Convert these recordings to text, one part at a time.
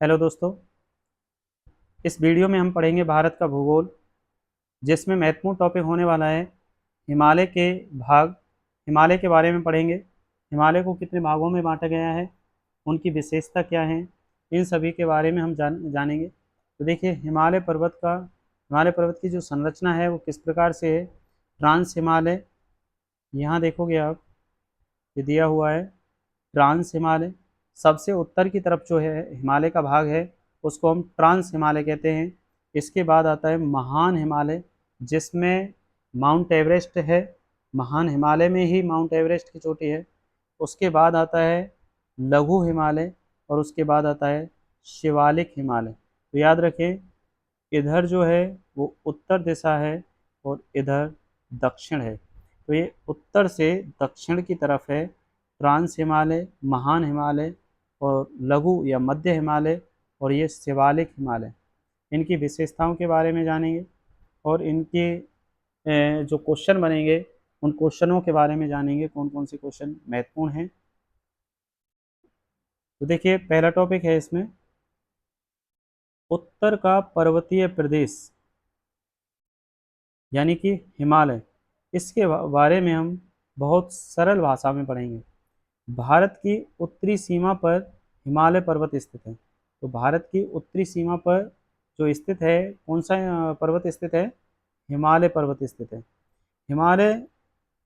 Hello दोस्तों। इस video में हम पढ़ेंगे भारत का भूगोल, जिसमें महत्वपूर्ण टॉपिक होने वाला है हिमालय के भाग। हिमालय के बारे में पढ़ेंगे। हिमालय को कितने भागों में बांटा गया है, उनकी विशेषता क्या है, इन सभी के बारे में हम जानेंगे। तो देखिए, हिमालय पर्वत की जो संरचना है वो किस प्रकार से है। ट्रांस हिमालय, यहाँ देखोगे आप, ये दिया हुआ है ट्रांस हिमालय। सबसे उत्तर की तरफ जो है हिमालय का भाग है, उसको हम ट्रांस हिमालय कहते हैं। इसके बाद आता है महान हिमालय, जिसमें माउंट एवरेस्ट है। महान हिमालय में ही माउंट एवरेस्ट की चोटी है। उसके बाद आता है लघु हिमालय, और उसके बाद आता है शिवालिक हिमालय। तो याद रखें, इधर जो है वो उत्तर दिशा है और इधर दक्षिण है। तो ये उत्तर से दक्षिण की तरफ है ट्रांस हिमालय, महान हिमालय और लघु या मध्य हिमालय, और ये शिवालिक हिमालय। इनकी विशेषताओं के बारे में जानेंगे और इनके जो क्वेश्चन बनेंगे उन क्वेश्चनों के बारे में जानेंगे, कौन कौन से क्वेश्चन महत्वपूर्ण हैं। तो देखिए, पहला टॉपिक है इसमें उत्तर का पर्वतीय प्रदेश, यानी कि हिमालय। इसके बारे में हम बहुत सरल भाषा में पढ़ेंगे। भारत की उत्तरी सीमा पर हिमालय पर्वत स्थित है। तो भारत की उत्तरी सीमा पर जो स्थित है, कौन सा पर्वत स्थित है? हिमालय पर्वत स्थित है। हिमालय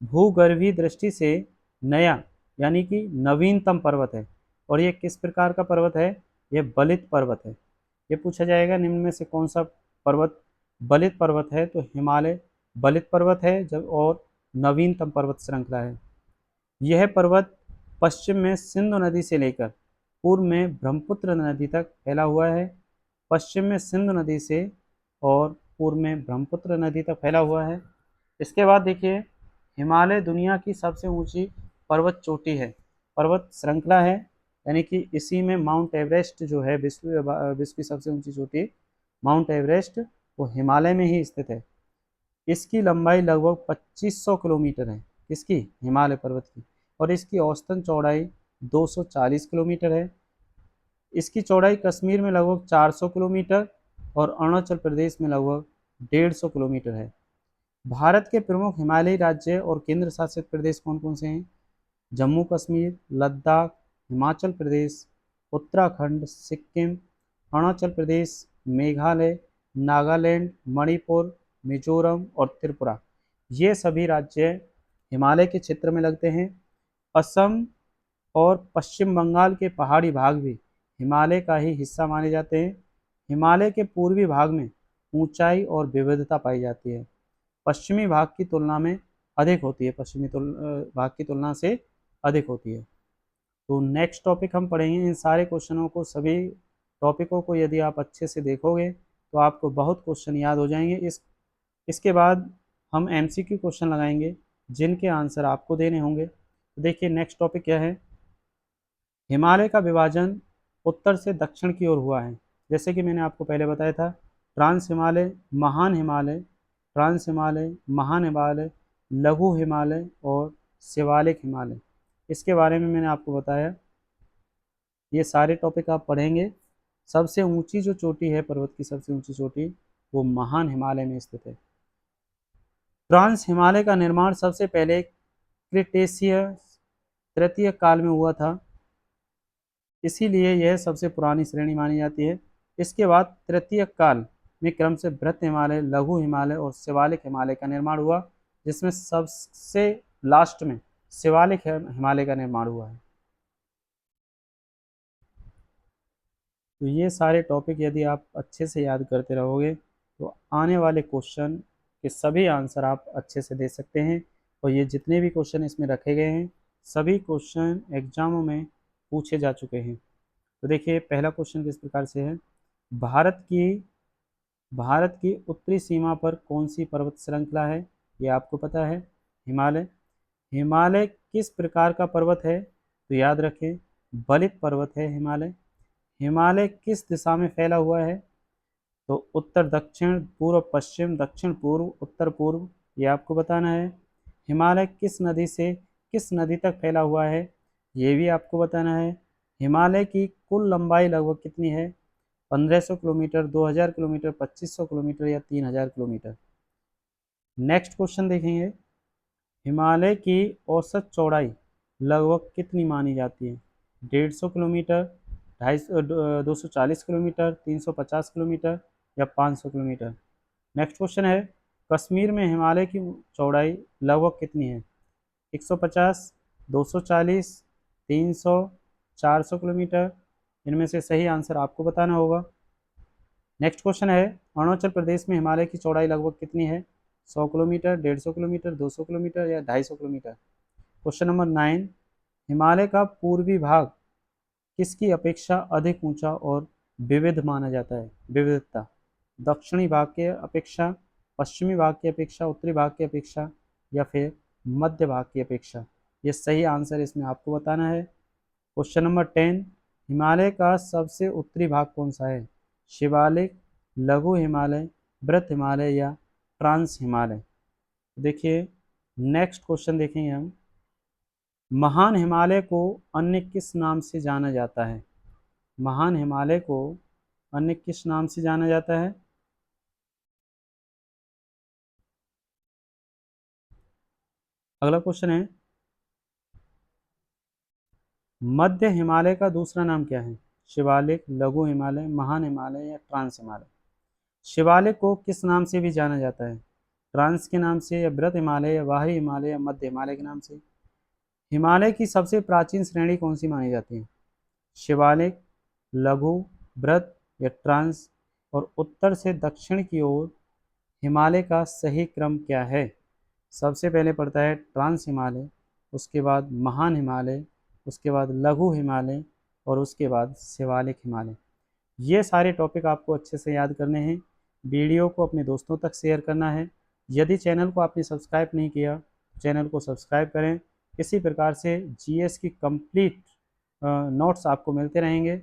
भूगर्भीय दृष्टि से नया, यानी कि नवीनतम पर्वत है। और ये किस प्रकार का पर्वत है? ये बलित पर्वत है। ये पूछा जाएगा, निम्न में से कौन सा पर्वत बलित पर्वत है? तो हिमालय बलित पर्वत है जब, और नवीनतम पर्वत श्रृंखला है। यह पर्वत पश्चिम में सिंधु नदी से लेकर पूर्व में ब्रह्मपुत्र नदी तक फैला हुआ है। पश्चिम में सिंधु नदी से और पूर्व में ब्रह्मपुत्र नदी तक फैला हुआ है। इसके बाद देखिए, हिमालय दुनिया की सबसे ऊंची पर्वत चोटी है, पर्वत श्रृंखला है। यानी कि इसी में माउंट एवरेस्ट जो है, विश्व की सबसे ऊंची चोटी माउंट एवरेस्ट, वो हिमालय में ही स्थित है। इसकी लंबाई लगभग 2500 किलोमीटर है, किसकी? हिमालय पर्वत की। और इसकी औसतन चौड़ाई 240 किलोमीटर है। इसकी चौड़ाई कश्मीर में लगभग 400 किलोमीटर और अरुणाचल प्रदेश में लगभग 150 किलोमीटर है। भारत के प्रमुख हिमालयी राज्य और केंद्र शासित प्रदेश कौन कौन से हैं? जम्मू कश्मीर, लद्दाख, हिमाचल प्रदेश, उत्तराखंड, सिक्किम, अरुणाचल प्रदेश, मेघालय, नागालैंड, मणिपुर, मिजोरम और त्रिपुरा। ये सभी राज्य हिमालय के क्षेत्र में लगते हैं। असम और पश्चिम बंगाल के पहाड़ी भाग भी हिमालय का ही हिस्सा माने जाते हैं। हिमालय के पूर्वी भाग में ऊंचाई और विविधता पाई जाती है, पश्चिमी भाग की तुलना में अधिक होती है, भाग की तुलना से अधिक होती है। तो नेक्स्ट टॉपिक हम पढ़ेंगे। इन सारे क्वेश्चनों को, सभी टॉपिकों को यदि आप अच्छे से देखोगे तो आपको बहुत क्वेश्चन याद हो जाएंगे। इसके बाद हम एमसीक्यू क्वेश्चन लगाएंगे, जिनके आंसर आपको देने होंगे। तो देखिए, नेक्स्ट टॉपिक क्या है? हिमालय का विभाजन उत्तर से दक्षिण की ओर हुआ है। जैसे कि मैंने आपको पहले बताया था, ट्रांस हिमालय, महान हिमालय, ट्रांस हिमालय, महान हिमालय, लघु हिमालय और शिवालिक हिमालय। इसके बारे में मैंने आपको बताया। ये सारे टॉपिक आप पढ़ेंगे। सबसे ऊंची जो चोटी है, पर्वत की सबसे ऊंची चोटी, वो महान हिमालय में स्थित है। ट्रांस हिमालय का निर्माण सबसे पहले क्रिटेशियस तृतीय काल में हुआ था, इसीलिए यह सबसे पुरानी श्रेणी मानी जाती है। इसके बाद तृतीय काल में क्रम से बृहत हिमालय, लघु हिमालय और शिवालिक हिमालय का निर्माण हुआ, जिसमें सबसे लास्ट में शिवालिक हिमालय का निर्माण हुआ है। तो ये सारे टॉपिक यदि आप अच्छे से याद करते रहोगे तो आने वाले क्वेश्चन के सभी आंसर आप अच्छे से दे सकते हैं। और ये जितने भी क्वेश्चन इसमें रखे गए हैं, सभी क्वेश्चन एग्जामों में पूछे जा चुके हैं। तो देखिए, पहला क्वेश्चन किस प्रकार से है? भारत की भारत की उत्तरी सीमा पर कौन सी पर्वत श्रृंखला है? ये आपको पता है, हिमालय। हिमालय किस प्रकार का पर्वत है? तो याद रखें, बलित पर्वत है हिमालय। हिमालय किस दिशा में फैला हुआ है? तो उत्तर दक्षिण, पूर्व पश्चिम, दक्षिण पूर्व, उत्तर पूर्व, ये आपको बताना है। हिमालय किस नदी से किस नदी तक फैला हुआ है? ये भी आपको बताना है। हिमालय की कुल लंबाई लगभग कितनी है? 1500 किलोमीटर, 2000 किलोमीटर, 2500 किलोमीटर या 3000 किलोमीटर। नेक्स्ट क्वेश्चन देखेंगे, हिमालय की औसत चौड़ाई लगभग कितनी मानी जाती है? 150 किलोमीटर, 240 किलोमीटर, 350 किलोमीटर या 500 किलोमीटर। नेक्स्ट क्वेश्चन है, कश्मीर में हिमालय की चौड़ाई लगभग कितनी है? 150, 240, 300, 400 किलोमीटर। इनमें से सही आंसर आपको बताना होगा। नेक्स्ट क्वेश्चन है, अरुणाचल प्रदेश में हिमालय की चौड़ाई लगभग कितनी है? 100 किलोमीटर, 150 किलोमीटर, 200 किलोमीटर या 250 किलोमीटर। क्वेश्चन नंबर 9, हिमालय का पूर्वी भाग किसकी अपेक्षा अधिक ऊंचा और विविध माना जाता है? विविधता, दक्षिणी भाग के अपेक्षा, पश्चिमी भाग की अपेक्षा, उत्तरी भाग की अपेक्षा या फिर मध्य भाग की अपेक्षा। ये सही आंसर इसमें आपको बताना है। क्वेश्चन नंबर 10, हिमालय का सबसे उत्तरी भाग कौन सा है? शिवालिक, लघु हिमालय, बृहत हिमालय या ट्रांस हिमालय। देखिए, नेक्स्ट क्वेश्चन देखेंगे हम, महान हिमालय को अन्य किस नाम से जाना जाता है? महान हिमालय को अन्य किस नाम से जाना जाता है? अगला क्वेश्चन है, मध्य हिमालय का दूसरा नाम क्या है? शिवालिक, लघु हिमालय, महान हिमालय या ट्रांस हिमालय। शिवालिक को किस नाम से भी जाना जाता है? ट्रांस के नाम से या बृहत हिमालय या बाहरी हिमालय या मध्य हिमालय के नाम से। हिमालय की सबसे प्राचीन श्रेणी कौन सी मानी जाती है? शिवालिक, लघु, बृहत या ट्रांस। और उत्तर से दक्षिण की ओर हिमालय का सही क्रम क्या है? सबसे पहले पड़ता है ट्रांस हिमालय, उसके बाद महान हिमालय, उसके बाद लघु हिमालय और उसके बाद शिवालिक हिमालय। ये सारे टॉपिक आपको अच्छे से याद करने हैं। वीडियो को अपने दोस्तों तक शेयर करना है। यदि चैनल को आपने सब्सक्राइब नहीं किया, चैनल को सब्सक्राइब करें। इसी प्रकार से जीएस की कंप्लीट नोट्स आपको मिलते रहेंगे।